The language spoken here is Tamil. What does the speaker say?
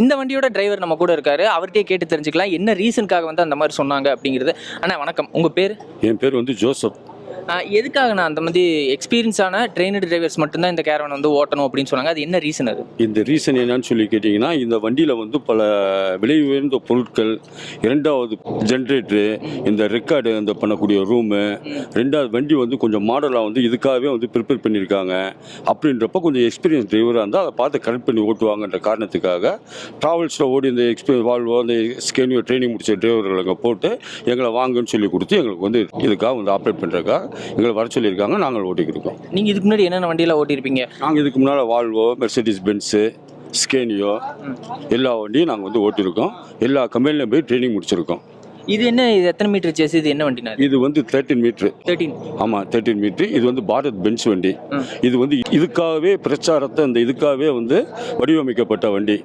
இந்த வண்டியோட டிரைவர் நம்ம கூட இருக்காரு. அவர்கிட்டயே கேட்டு தெரிஞ்சுக்கலாம் என்ன ரீசனுக்காக வந்து அந்த மாதிரி சொன்னாங்க அப்படிங்கிறது. அண்ணா வணக்கம், உங்க பேர்? என் பேர் வந்து ஜோசப். எதுக்காக நான் அந்த மாதிரி எக்ஸ்பீரியன்ஸான ட்ரெயினடு டிரைவர்ஸ் மட்டும்தான் இந்த கேரவன் வந்து ஓட்டணும் அப்படின்னு சொன்னாங்க. அது என்ன ரீசன்? அது இந்த ரீசன் என்னன்னு சொல்லி கேட்டிங்கன்னா, இந்த வண்டியில் வந்து பல விலை உயர்ந்த பொருட்கள், இரண்டாவது ஜென்ரேட்டரு, இந்த ரெக்கார்டு இந்த பண்ணக்கூடிய ரூமு, ரெண்டாவது வண்டி வந்து கொஞ்சம் மாடலாக வந்து இதுக்காகவே வந்து ப்ரிப்பேர் பண்ணியிருக்காங்க. அப்படின்றப்ப கொஞ்சம் எக்ஸ்பீரியன்ஸ் டிரைவராக இருந்தால் அதை பார்த்து கரெக்ட் பண்ணி ஓட்டுவாங்கன்ற காரணத்துக்காக ட்ராவல்ஸில் ஓடி இந்த வால்வோ அந்த ஸ்கேனியோ ட்ரைனிங் முடிச்ச டிரைவர்கள் அங்கே போட்டு எங்களை வாங்கன்னு சொல்லி கொடுத்து எங்களுக்கு வந்து இதுக்காக வந்து ஆப்ரேட் பண்ணுறதுக்காக எங்களை வர சொல்லியிருக்காங்க. நாங்கள் ஓட்டிக்கிருக்கோம். நீங்கள் இதுக்கு முன்னாடி என்னென்ன வண்டியெல்லாம் ஓட்டியிருப்பீங்க? நாங்கள் இதுக்கு முன்னால் வால்வோ, மெர்சிடிஸ் பென்ஸு, ஸ்கேனியோ எல்லா வண்டியும் நாங்கள் வந்து ஓட்டியிருக்கோம். எல்லா கம்பெனிலையும் போய் ட்ரைனிங் முடிச்சிருக்கோம். இது என்ன, இது எத்தனை மீட்டர் சேஸ்? இது என்ன வண்டினா? இது வந்து 13 மீட்ரு. 13? ஆமாம், 13 மீட்ரு. இது வந்து பாரத் பென்ஸ் வண்டி. இது வந்து இதுக்காகவே பிரச்சாரத்தை இதுக்காகவே வந்து வடிவமைக்கப்பட்ட வண்டி.